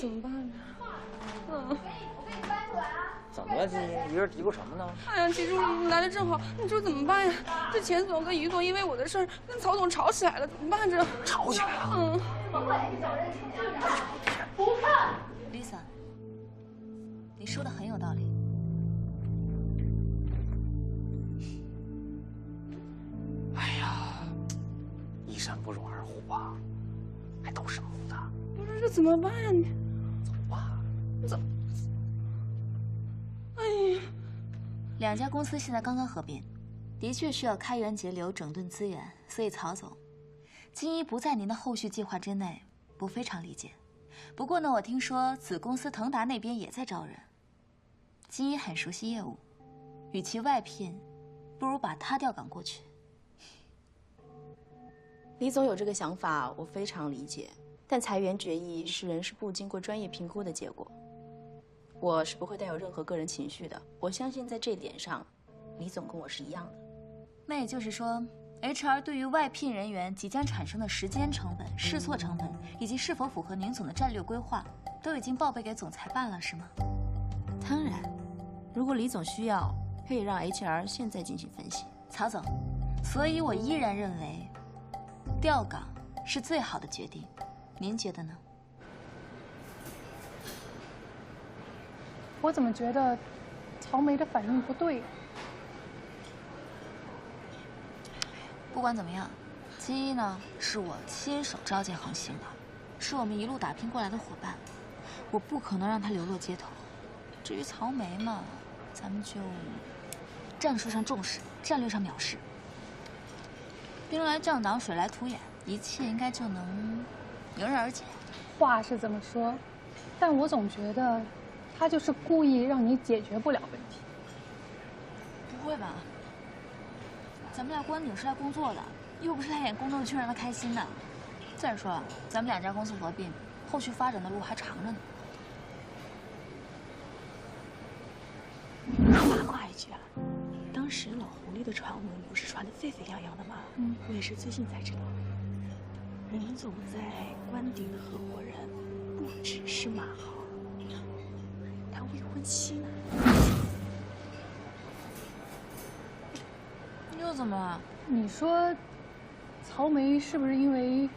怎么办呢？怎么了，金一？一人嘀咕什么呢？哎呀，季助理，你来的正好，你说怎么办呀？这钱总跟于总因为我的事儿跟曹总吵起来了，怎么办这？吵起来了？不看。Lisa， 你说的很有道理。哎呀，一山不容二虎啊，还斗什么的？不是这怎么办呀？你走吧。走。哎呀，两家公司现在刚刚合并，的确需要开源节流、整顿资源，所以曹总，金一不在您的后续计划之内，我非常理解。不过呢，我听说子公司腾达那边也在招人，金一很熟悉业务，与其外聘，不如把他调岗过去。李总有这个想法，我非常理解。但裁员决议是人事部经过专业评估的结果，我是不会带有任何个人情绪的。我相信在这点上，李总跟我是一样的。那也就是说 ，HR 对于外聘人员即将产生的时间成本、试错成本，以及是否符合宁总的战略规划，都已经报备给总裁办了，是吗？当然，如果李总需要，可以让 HR 现在进行分析。曹总，所以我依然认为，调岗是最好的决定。您觉得呢？我怎么觉得曹梅的反应不对？不管怎么样，金一呢是我亲手召见横行的，是我们一路打拼过来的伙伴，我不可能让他流落街头。至于曹梅嘛，咱们就战术上重视，战略上藐视。兵来将挡，水来土掩，一切应该就能迎刃而解。话是这么说，但我总觉得他就是故意让你解决不了问题。不会吧？咱们来关顶是来工作的，又不是来演宫斗剧让他开心的。再说，咱们两家公司合并，后续发展的路还长着呢。八卦一句啊，当时老狐狸的传闻不是传得沸沸扬扬的吗？我也是最近才知道，宁总在关顶的合伙人不只是马豪，他未婚妻呢。又怎么了？你说，曹梅是不是因为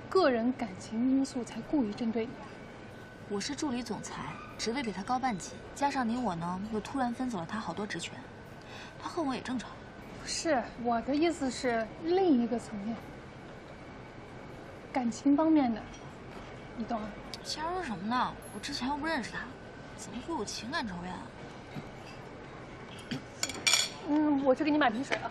个人感情因素才故意针对你？我是助理总裁，职位比他高半级，加上你我呢，又突然分走了他好多职权，他恨我也正常。不是，我的意思是另一个层面，感情方面的，你懂吗？瞎说什么呢？我之前又不认识他，怎么会有情感仇怨啊？我去给你买瓶水啊。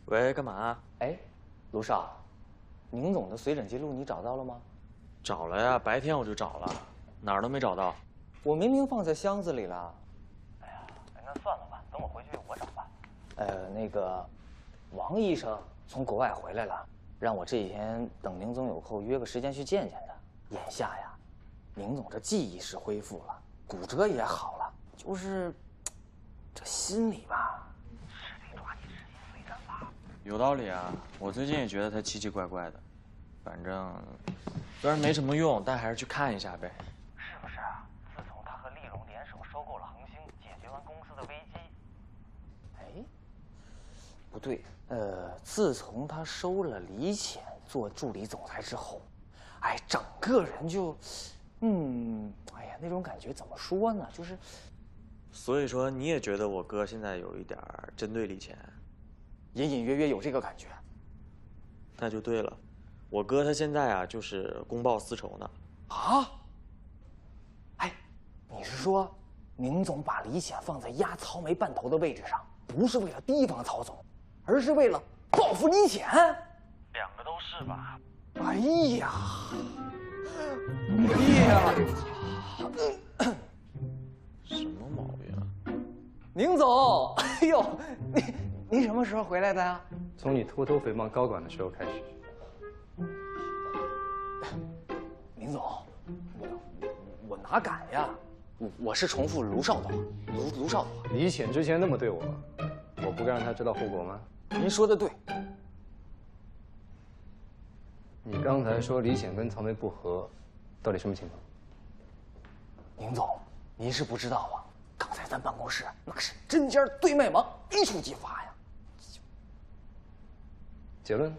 喂，干嘛？哎，卢少，宁总的随诊记录你找到了吗？找了呀，白天我就找了，哪儿都没找到。我明明放在箱子里了。哎呀，那算了吧，等我回去我找吧。那个，王医生从国外回来了，让我这几天等宁总有空约个时间去见见他。眼下呀，宁总这记忆是恢复了，骨折也好了，就是这心里吧，是得抓紧时间随诊吧。有道理啊，我最近也觉得他奇奇怪怪的。反正虽然没什么用，但还是去看一下呗。是不是啊？自从他和丽荣联手收购了恒星，解决完公司的危机。哎，不对，自从他收了李潜做助理总裁之后，哎，整个人就，哎呀，那种感觉怎么说呢？就是，所以说你也觉得我哥现在有一点针对李潜？隐隐约约有这个感觉。那就对了，我哥他现在啊就是公报私仇呢。啊？哎，你是说宁总把李显放在压曹梅半头的位置上，不是为了提防曹总，而是为了报复李显？两个都是吧？哎呀，哎呀，什么毛病啊？宁总，哎呦，您什么时候回来的呀？从你偷偷诽谤高管的时候开始。林总，我哪敢呀？我是重复卢少的话，卢少的话。李显之前那么对我，我不该让他知道后果吗？您说的对。你刚才说李显跟曹梅不和，到底什么情况？宁总，您是不知道啊，刚才咱办公室那是针尖对麦芒，一触即发呀。结论？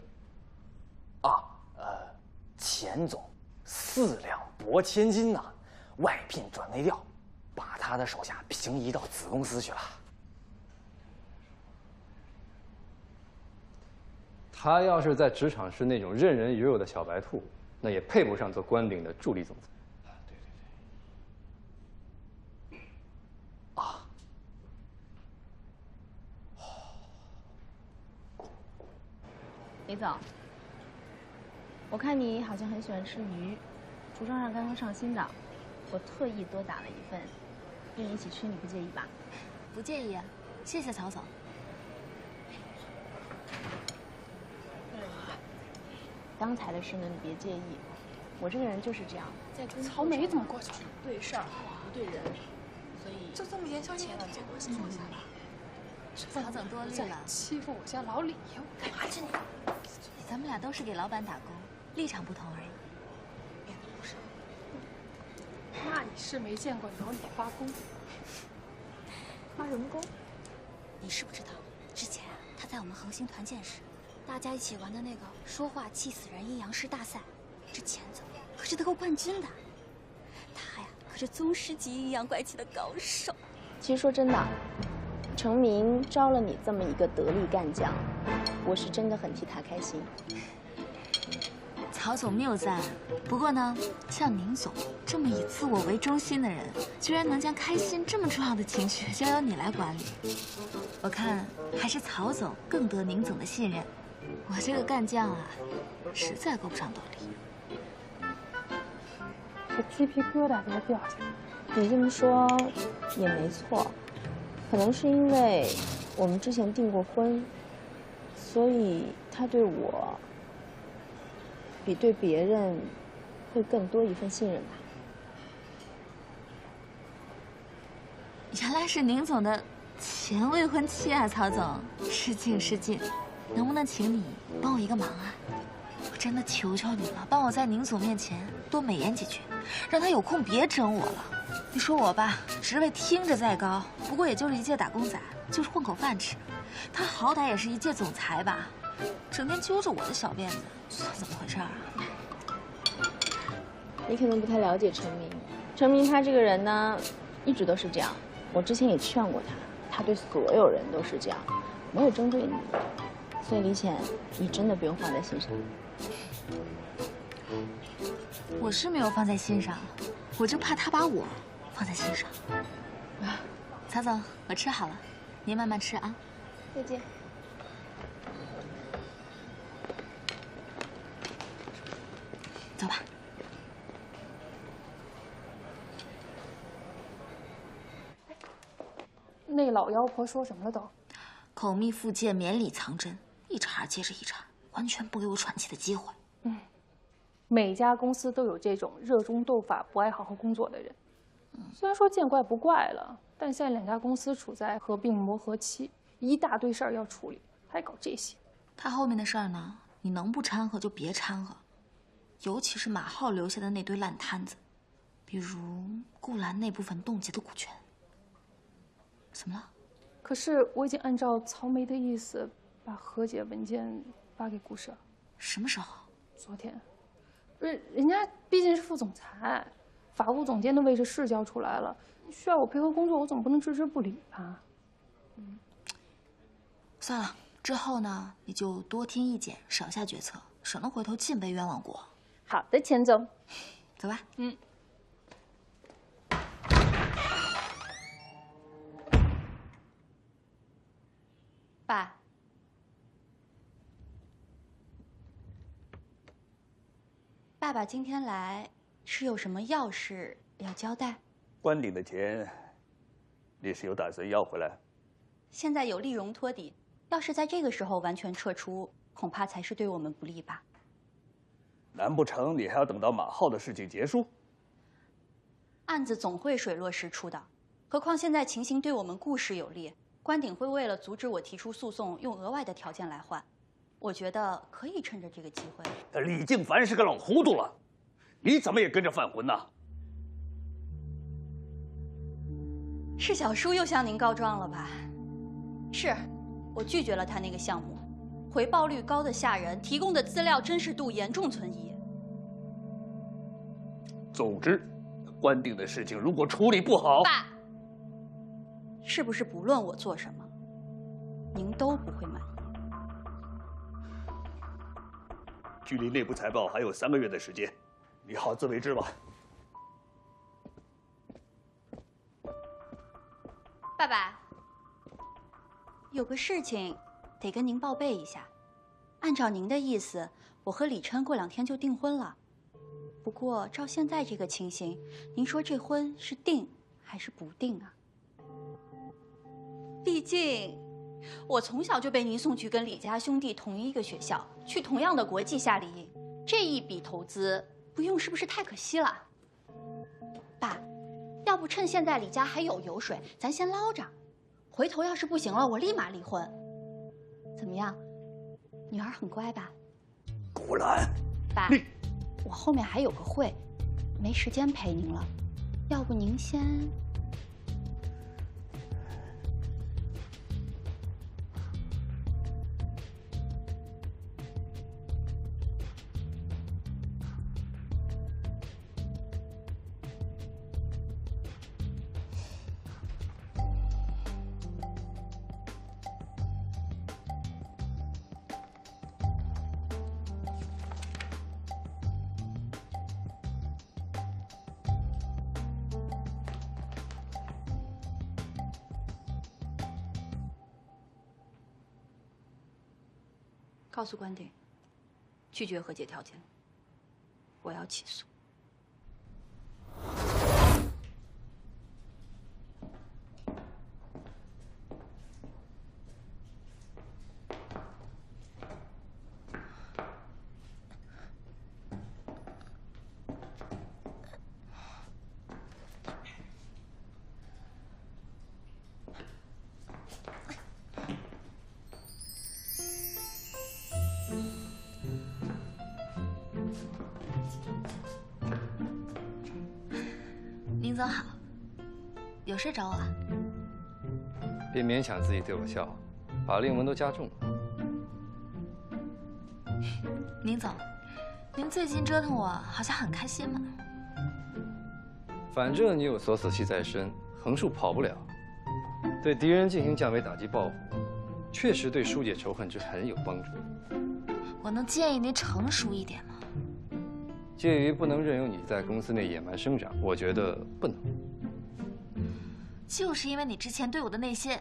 钱总4两拨千斤呐，外聘转内调，把他的手下平移到子公司去了。他要是在职场是那种任人鱼肉的小白兔，那也配不上做关顶的助理总裁。李总，我看你好像很喜欢吃鱼，厨房上刚刚上新的，我特意多打了一份，跟你一起吃，你不介意吧？不介意啊，谢谢曹总。刚才的事呢，你别介意，我这个人就是这样，在跟曹梅怎么过去了？对事儿不对人，所以就这么言笑晏晏的结果，先坐下吧。曹总多虑了，欺负我家老李，我干嘛去你？咱们俩都是给老板打工，立场不同而已。不是，那你是没见过老李发功，发人工。你知不知道，之前啊，他在我们恒星团建时，大家一起玩的那个说话气死人阴阳师大赛，这钱总可是得过冠军的。他呀，可是宗师级阴阳怪气的高手。其实说真的，程明招了你这么一个得力干将，我是真的很替他开心。曹总谬赞。不过呢，像宁总这么以自我为中心的人，居然能将开心这么重要的情绪交由你来管理，我看还是曹总更得宁总的信任。我这个干将啊，实在够不上斗力。这鸡皮疙瘩都要掉下来。你这么说也没错，可能是因为我们之前订过婚，所以他对我比对别人会更多一份信任吧。原来是宁总的前未婚妻啊，曹总，失敬失敬。能不能请你帮我一个忙啊？我真的求求你了，帮我在宁总面前多美言几句，让他有空别整我了。你说我吧，职位听着再高，不过也就是一介打工仔，就是混口饭吃。他好歹也是一届总裁吧，整天揪着我的小辫子，怎么回事啊？你可能不太了解陈明，陈明他这个人呢，一直都是这样。我之前也劝过他，他对所有人都是这样，没有针对你。所以李显，你真的不用放在心上。我是没有放在心上，我就怕他把我放在心上。曹总，我吃好了，您慢慢吃啊。再见。走吧。那老妖婆说什么了都？口蜜腹剑，绵里藏针，一茬接着一茬，完全不给我喘气的机会。每家公司都有这种热衷斗法、不爱好好工作的人。虽然说见怪不怪了，但现在两家公司处在合并磨合期，一大堆事儿要处理，还搞这些。他后面的事儿呢，你能不掺和就别掺和，尤其是马浩留下的那堆烂摊子，比如顾兰那部分冻结的股权。怎么了？可是我已经按照曹梅的意思，把和解文件发给顾社。什么时候？昨天。人家毕竟是副总裁，法务总监的位置是交出来了，需要我配合工作，我总不能置之不理吧？算了，之后呢，你就多听意见，少下决策，省得回头尽被冤枉过。好的，钱总，走吧。爸，爸爸今天来是有什么要事要交代？关顶的钱，你是有打算要回来？现在有丽蓉托底，要是在这个时候完全撤出，恐怕才是对我们不利吧。难不成你还要等到马浩的事情结束？案子总会水落石出的，何况现在情形对我们顾氏有利，关鼎会为了阻止我提出诉讼，用额外的条件来换。我觉得可以趁着这个机会。李静凡是个老糊涂了，你怎么也跟着犯浑呢？是小叔又向您告状了吧？是，我拒绝了他那个项目，回报率高的吓人，提供的资料真实度严重存疑。总之，关鼎的事情如果处理不好，爸，是不是不论我做什么，您都不会满意？距离内部财报还有3个月的时间，你好自为之吧。爸爸，有个事情得跟您报备一下。按照您的意思，我和李琛过2天就订婚了。不过照现在这个情形，您说这婚是定还是不定啊？毕竟，我从小就被您送去跟李家兄弟同一个学校，去同样的国际夏令营，这一笔投资不用是不是太可惜了？爸，要不趁现在李家还有油水，咱先捞着，回头要是不行了，我立马离婚。怎么样？女儿很乖吧？果然，爸，我后面还有个会，没时间陪您了，要不您先……告诉关鼎，拒绝和解条件，我要起诉。林总好，有事找我啊？别勉强自己对我笑，把令纹都加重了。林总，您最近折腾我，好像很开心嘛。反正你有锁死期在身，横竖跑不了。对敌人进行降维打击报复，确实对疏解仇恨之很有帮助。我能建议您成熟一点吗？介于不能任由你在公司内野蛮生长，我觉得不能。就是因为你之前对我的那些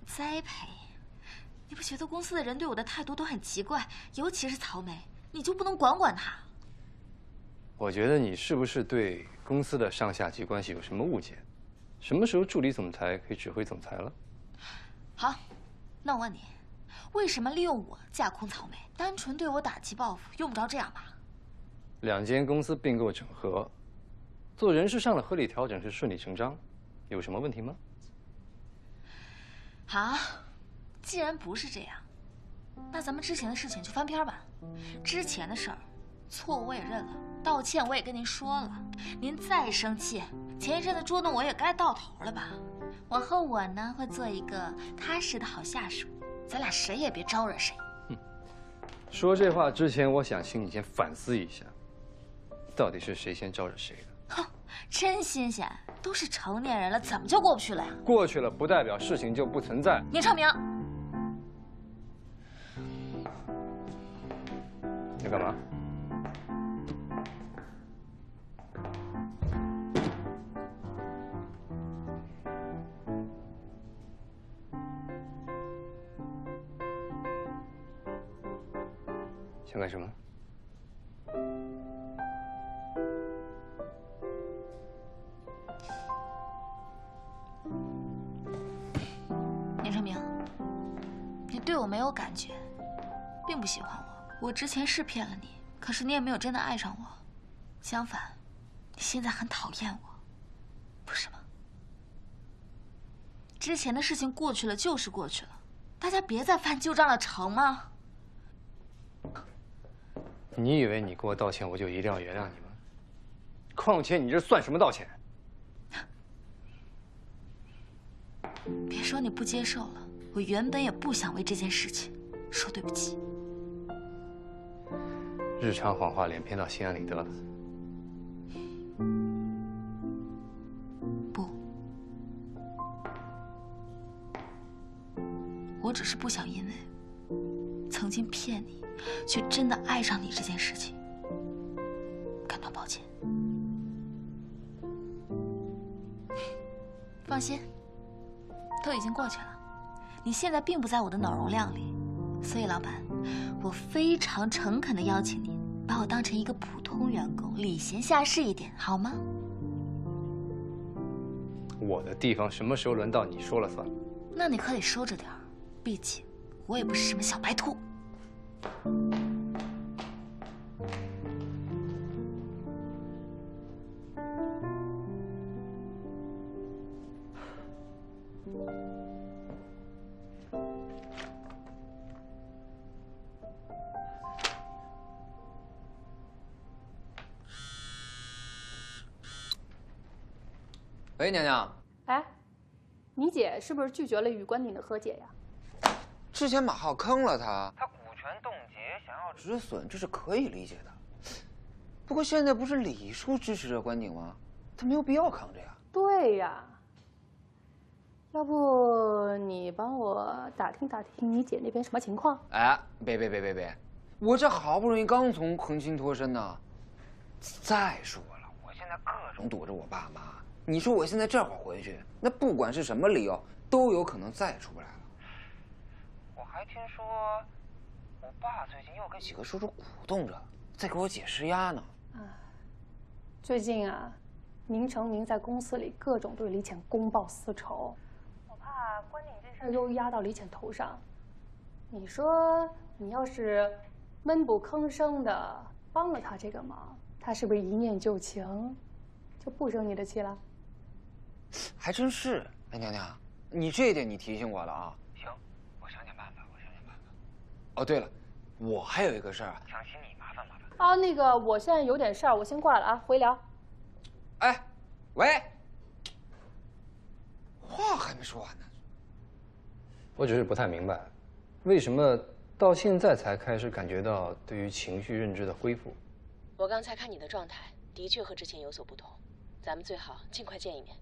栽培，你不觉得公司的人对我的态度都很奇怪？尤其是曹梅，你就不能管管她？我觉得你是不是对公司的上下级关系有什么误解？什么时候助理总裁可以指挥总裁了？好，那我问你，为什么利用我架空曹梅，单纯对我打击报复，用不着这样吧2间公司并购整合，做人事上的合理调整是顺理成章，有什么问题吗？好，既然不是这样，那咱们之前的事情就翻篇吧。之前的事儿，错误我也认了，道歉我也跟您说了。您再生气，前一阵的捉弄我也该到头了吧？往后我呢会做一个踏实的好下属，咱俩谁也别招惹谁。说这话之前，我想请你先反思一下，到底是谁先招惹谁的？哼，真新鲜，都是成年人了，怎么就过不去了呀？过去了不代表事情就不存在。宁昌明，你干嘛？想干什么？宁昌明，对我没有感觉，并不喜欢我。我之前是骗了你，可是你也没有真的爱上我。相反，你现在很讨厌我，不是吗？之前的事情过去了就是过去了，大家别再翻旧账了，成吗？你以为你给我道歉，我就一定要原谅你吗？况且你这算什么道歉？别说你不接受了，我原本也不想为这件事情说对不起。日常谎话连篇到心安理得了。不，我只是不想因为曾经骗你，却真的爱上你这件事情感到抱歉。放心，都已经过去了。你现在并不在我的脑容量里，所以老板，我非常诚恳地邀请你把我当成一个普通员工，礼贤下士一点，好吗？我的地方什么时候轮到你说了算？那你可得收着点儿，毕竟我也不是什么小白兔。喂，娘娘。哎，你姐是不是拒绝了与关鼎的和解呀？之前马浩坑了他股权冻结，想要止损，这是可以理解的。不过现在不是李叔支持着关鼎吗？他没有必要扛着呀。对呀。要不你帮我打听打听你姐那边什么情况？哎，别！我这好不容易刚从横侵脱身呢。再说了，我现在各种躲着我爸妈。你说我现在这会儿回去，那不管是什么理由，都有可能再出不来了。我还听说，我爸最近又跟几个叔叔鼓动着，在给我姐施压呢。最近啊，宁成明在公司里各种对李浅公报私仇，我怕关鼎这事儿又压到李浅头上。你说你要是闷不吭声的帮了他这个忙，他是不是一念旧情，就不生你的气了？还真是，哎，娘娘，你这一点你提醒我了啊。行，我想想办法。哦，对了，我还有一个事儿，想请你麻烦。啊，那个，我现在有点事儿，我先挂了啊，回聊。哎，喂，话还没说完呢。我只是不太明白，为什么到现在才开始感觉到对于情绪认知的恢复？我刚才看你的状态，的确和之前有所不同，咱们最好尽快见一面。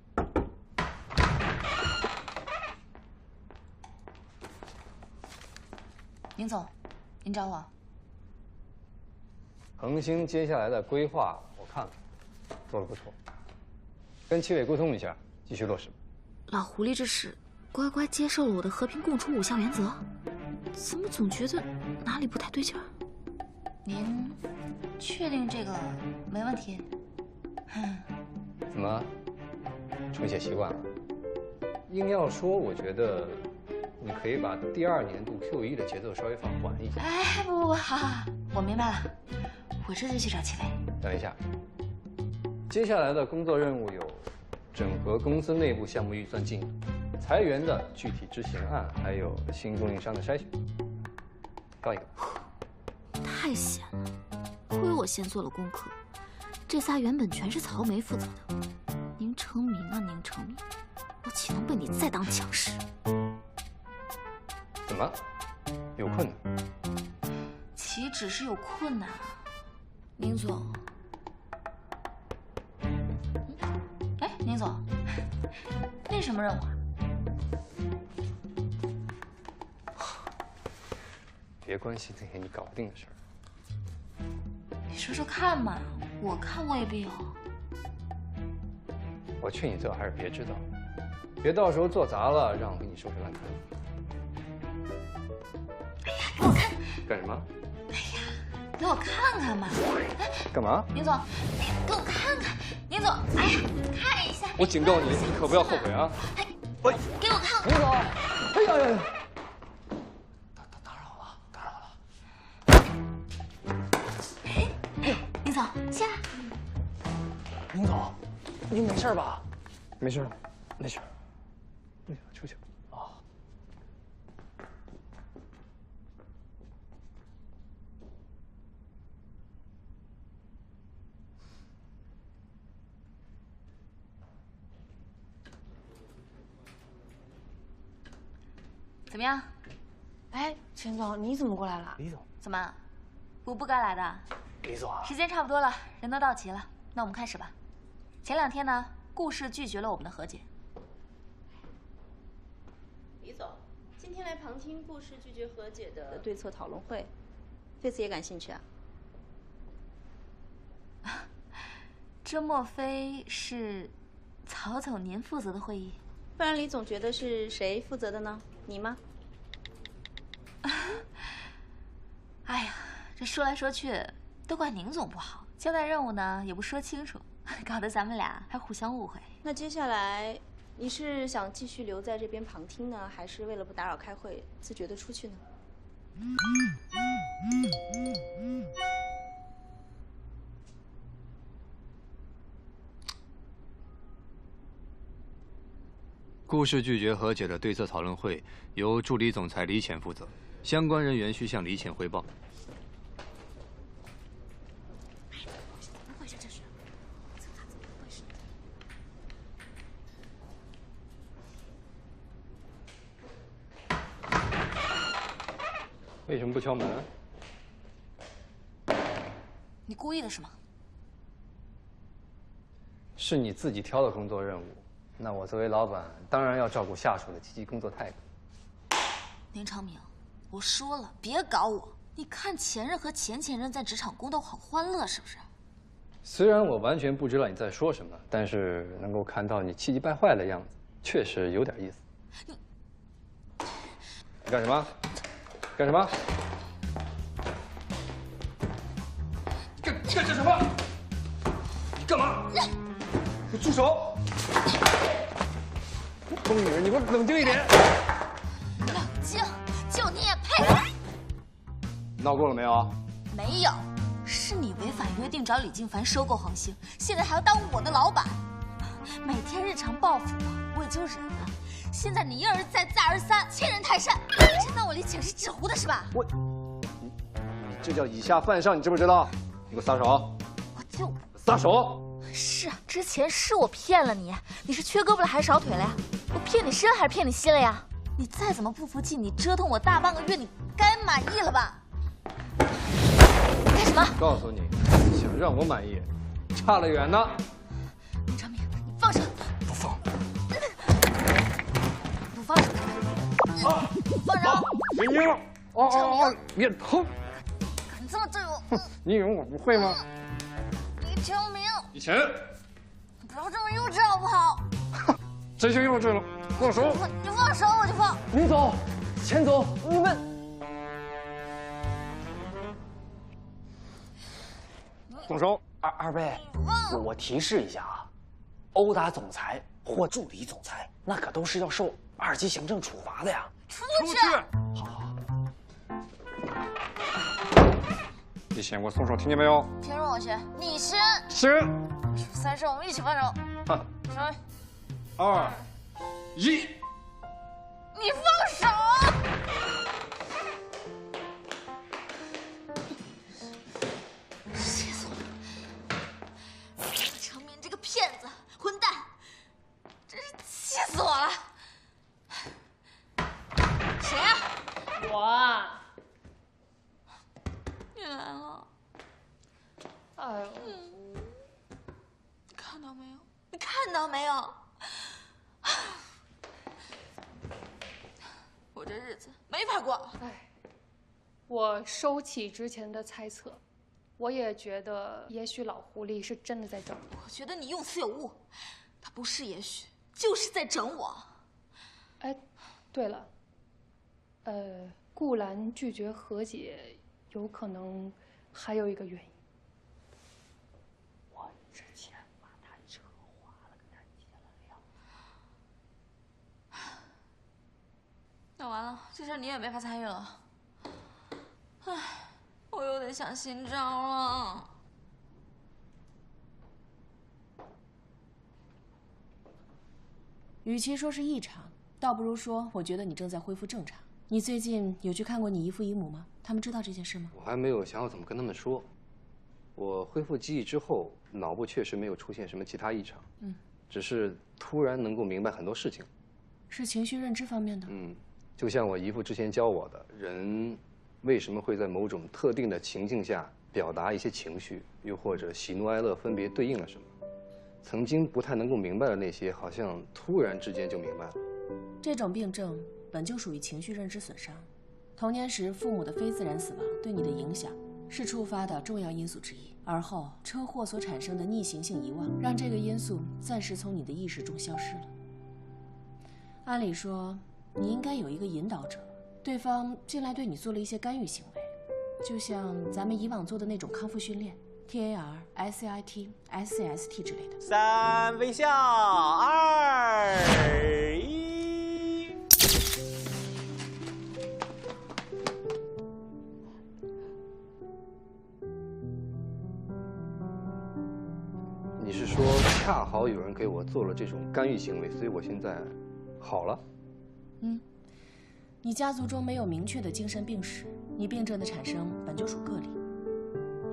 宁总，您找我？恒星接下来的规划我看了，做得不错，跟七委沟通一下，继续落实。老狐狸这是乖乖接受了我的和平共处5项原则，怎么总觉得哪里不太对劲儿？您确定这个没问题？怎么，重写习惯了？硬要说，我觉得你可以把第2年度 Q1 的节奏稍微放缓一些。哎，不，好，我明白了，我这就去找七委。等一下，接下来的工作任务有整合公司内部项目预算进度、裁员的具体执行案，还有新供应商的筛选。告一个。太闲了，亏我先做了功课。这仨原本全是曹梅负责的，宁成明啊，宁成明，我岂能被你再当强势？怎么，有困难？岂止是有困难啊，宁总。哎，宁总，那什么任务啊？别关心那些你搞不定的事儿。你说说看嘛，我看未必哦。我劝你最好还是别知道，别到时候做砸了，让我给你收拾烂摊子。哎呀，给我看！干什么？哎呀，给我看看嘛！哎，干嘛？宁总，哎呀，给我看看！宁总，哎呀，看一下！我警告你，你可不要后悔啊！哎，给我看！宁总，哎呀呀！起来。林总，您没事吧？没事，没事。出去。啊。怎么样？哎，钱总，你怎么过来了？李总，怎么，我不该来的？李总啊，时间差不多了，人都到齐了，那我们开始吧。前2天呢，顾氏拒绝了我们的和解。李总，今天来旁听顾氏拒绝和解的对策讨论会，对此也感兴趣啊？这莫非是曹总您负责的会议？不然李总觉得是谁负责的呢？你吗？哎呀，这说来说去都怪宁总不好，交代任务呢也不说清楚，搞得咱们俩还互相误会。那接下来你是想继续留在这边旁听呢，还是为了不打扰开会，自觉的出去呢？顾氏拒绝和解的对策讨论会由助理总裁李潜负责，相关人员需向李潜汇报。怎么回事？这是？为什么不敲门？你故意的是吗？是你自己挑的工作任务，那我作为老板，当然要照顾下属的积极工作态度。林长明，我说了，别搞我。你看前任和前前任在职场宫斗很欢乐，是不是？虽然我完全不知道你在说什么，但是能够看到你气急败坏的样子，确实有点意思。你干什么？干什么？干什么？你干嘛？你住手！疯女人，你给我冷静一点！冷静，就你也配？闹够了没有？没有，是你违反约定找李静凡收购恒星，现在还要当我的老板，每天日常报复我也就忍了。现在你一而再再而三，欺人太甚，真当我李潜是纸糊的是吧？你这叫以下犯上，你知不知道？你给我撒手！我就撒手！是啊，之前是我骗了你，你是缺胳膊了还是少腿了呀？我骗你身还是骗你心了呀？你再怎么不服气，你折腾我大半个月，你该满意了吧？干什么？告诉你，想让我满意，差得远呢。林长明，你放手！不放！不放手！啊！放手！别拧了！哦，别疼！敢这么对我？你以为我不会吗？李长明，以前你不要这么幼稚好不好？真行幼稚了，放手！你放手我就放。林总，钱总，你们。动手！二贝，我提示一下啊，殴打总裁或助理总裁，那可都是要受2级行政处罚的呀。出去！好。你先给我松手，听见没有？凭什么我先？你先。先。3声，我们一起放手。3、2、1。你放手！气死我了！程明这个骗子、混蛋，真是气死我了！谁呀？我啊。你来了。哎呦。你看到没有？你看到没有？我这日子没法过。哎，我收起之前的猜测，我也觉得也许老狐狸是真的在整我。我觉得你用词有误，他不是也许，就是在整我。哎，对了，顾兰拒绝和解，有可能还有一个原因。我之前把他扯花了，跟他结了梁。那完了，这事你也没法参与了。唉，我有点想新招了。与其说是异常，倒不如说我觉得你正在恢复正常。你最近有去看过你姨父姨母吗？他们知道这件事吗？我还没有想好怎么跟他们说。我恢复记忆之后，脑部确实没有出现什么其他异常，只是突然能够明白很多事情。是情绪认知方面的。就像我姨父之前教我的，人为什么会在某种特定的情境下表达一些情绪，又或者喜怒哀乐分别对应了什么？曾经不太能够明白的那些，好像突然之间就明白了。这种病症本就属于情绪认知损伤，童年时父母的非自然死亡对你的影响是触发的重要因素之一，而后车祸所产生的逆行性遗忘，让这个因素暂时从你的意识中消失了。按理说，你应该有一个引导者，对方近来对你做了一些干预行为，就像咱们以往做的那种康复训练 ，TAR、SCIT、SCST 之类的。3微笑，2、1。你是说恰好有人给我做了这种干预行为，所以我现在好了？你家族中没有明确的精神病史，你病症的产生本就属个例。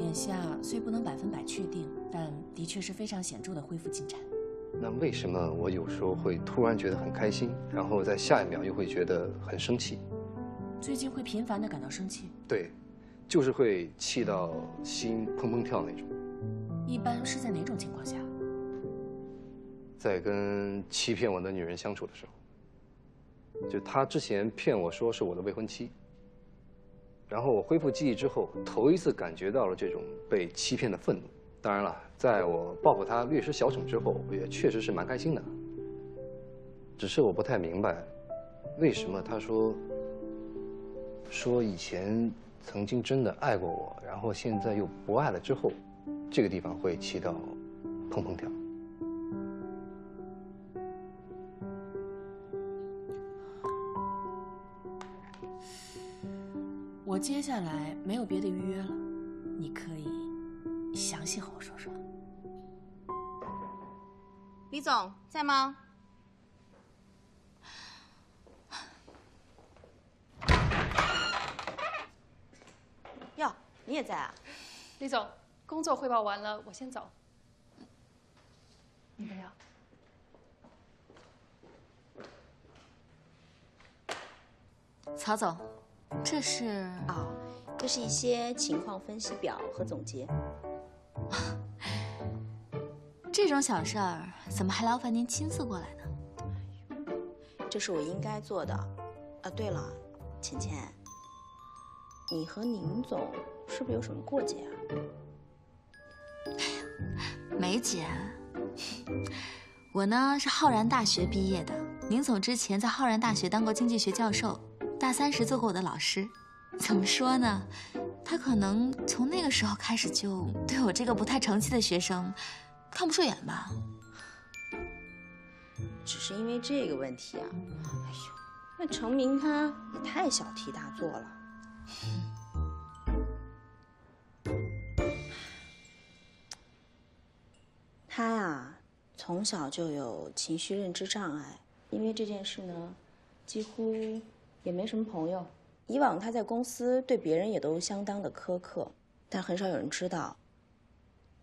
眼下虽不能100%确定，但的确是非常显著的恢复进展。那为什么我有时候会突然觉得很开心，然后在下一秒又会觉得很生气？最近会频繁地感到生气？对，就是会气到心砰砰跳那种。一般是在哪种情况下？在跟欺骗我的女人相处的时候，就她之前骗我说是我的未婚妻，然后我恢复记忆之后，头一次感觉到了这种被欺骗的愤怒。当然了，在我报复她略施小惩之后，我也确实是蛮开心的。只是我不太明白，为什么她说以前曾经真的爱过我，然后现在又不爱了之后，这个地方会气到砰砰跳。我接下来没有别的预约了，你可以详细和我说说。李总在吗？哟，你也在啊？李总，工作汇报完了，我先走。你不要。曹总，这是这是一些情况分析表和总结。这种小事儿，怎么还劳烦您亲自过来呢？这是我应该做的。对了，浅浅，你和宁总是不是有什么过节啊？没节，我呢是浩然大学毕业的，宁总之前在浩然大学当过经济学教授，大3时做过我的老师。怎么说呢？他可能从那个时候开始就对我这个不太成器的学生看不顺眼吧。只是因为这个问题啊，哎呦，那程明他也太小题大做了。他呀，从小就有情绪认知障碍，因为这件事呢，几乎也没什么朋友。以往他在公司对别人也都相当的苛刻，但很少有人知道，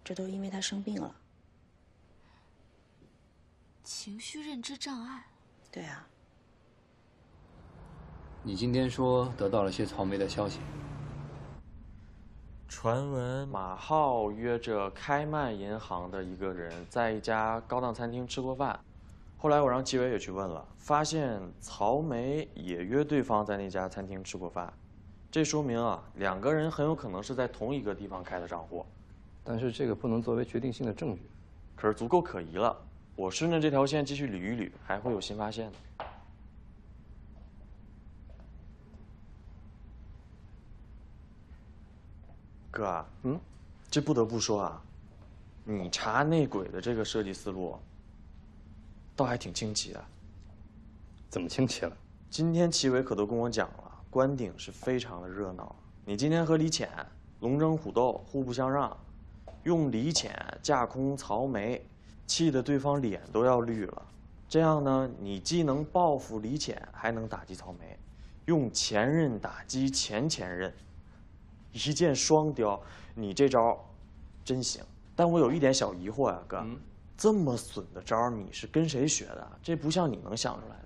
这都是因为他生病了。情绪认知障碍？对啊。你今天说得到了些草莓的消息。传闻马浩约着开曼银行的一个人在一家高档餐厅吃过饭，后来我让纪委也去问了，发现曹梅也约对方在那家餐厅吃过饭，这说明啊，2个人很有可能是在同一个地方开的账户。但是这个不能作为决定性的证据。可是足够可疑了，我顺着这条线继续捋一捋，还会有新发现的。哥啊，这不得不说啊，你查内鬼的这个设计思路，倒还挺清奇的。怎么清奇了？今天齐伟可都跟我讲了，关顶是非常的热闹。你今天和李浅龙争虎斗，互不相让，用李浅架空曹梅，气得对方脸都要绿了。这样呢，你既能报复李潜，还能打击曹梅，用前任打击前任，一箭双雕。你这招真行，但我有一点小疑惑呀，哥，这么损的招你是跟谁学的？这不像你能想出来的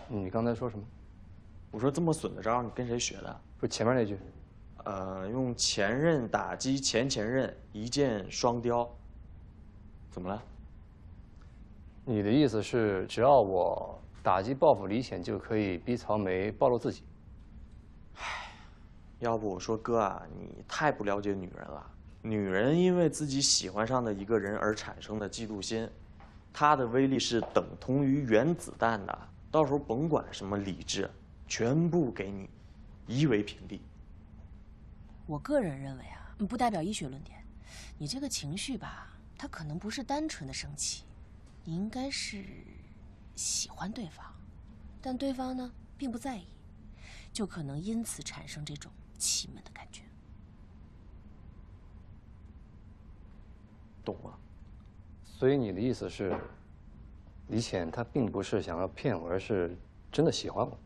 呀。你刚才说什么？我说这么损的招你跟谁学的？不是前面那句。用前任打击前任，一箭双雕。怎么了？你的意思是，只要我打击报复李显，就可以逼曹梅暴露自己？唉，要不我说哥啊，你太不了解女人了。女人因为自己喜欢上的一个人而产生的嫉妒心，它的威力是等同于原子弹的。到时候甭管什么理智，全部给你夷为平地。我个人认为啊，不代表医学论点。你这个情绪吧，它可能不是单纯的生气，你应该是喜欢对方，但对方呢并不在意，就可能因此产生这种气闷的感觉。懂了。所以你的意思是，李显他并不是想要骗我，而是真的喜欢我。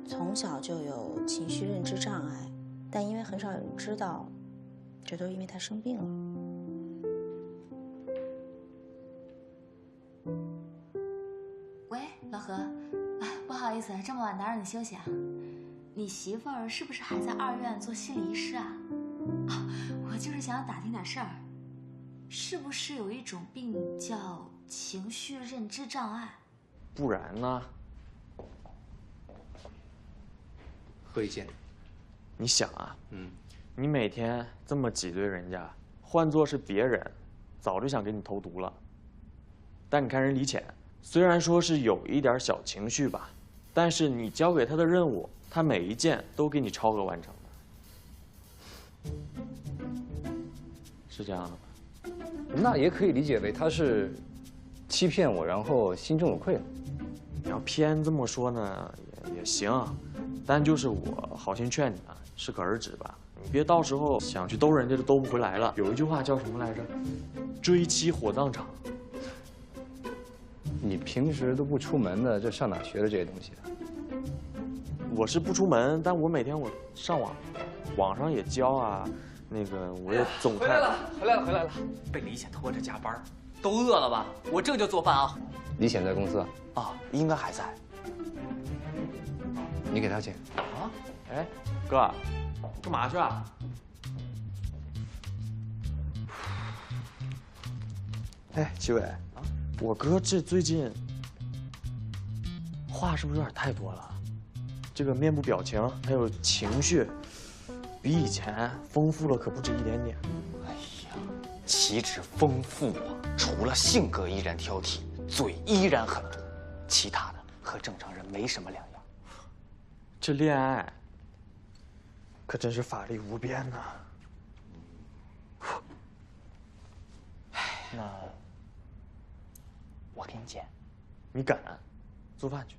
从小就有情绪认知障碍，但因为很少有人知道，这都是因为他生病了。喂，老何，不好意思，这么晚打扰你休息啊。你媳妇儿是不是还在2院做心理医师啊？我就是想要打听点事儿，是不是有一种病叫情绪认知障碍？不然呢？何以见？你想啊，你每天这么挤兑人家，换做是别人，早就想给你投毒了。但你看人李潜，虽然说是有一点小情绪吧，但是你交给他的任务，他每一件都给你超额完成的，是这样的吧？那也可以理解为他是欺骗我，然后心中有愧了。你要偏这么说呢，也行。但就是我好心劝你啊，适可而止吧。你别到时候想去兜人家就兜不回来了。有一句话叫什么来着？追妻火葬场。你平时都不出门的，这上哪学的这些东西啊？我是不出门，但我每天我上网上也教啊。那个我也总看。回来了！被李显拖着加班，都饿了吧？我这就做饭啊。李显在公司啊，应该还在。你给他钱啊？哎，哥，干嘛去啊？哎，齐伟，我哥这最近话是不是有点太多了？这个面部表情还有情绪，比以前丰富了可不止一点点。哎呀，岂止丰富啊！除了性格依然挑剔，嘴依然狠毒，其他的和正常人没什么两样。这恋爱可真是法力无边呐！那我给你剪，你敢？做饭去。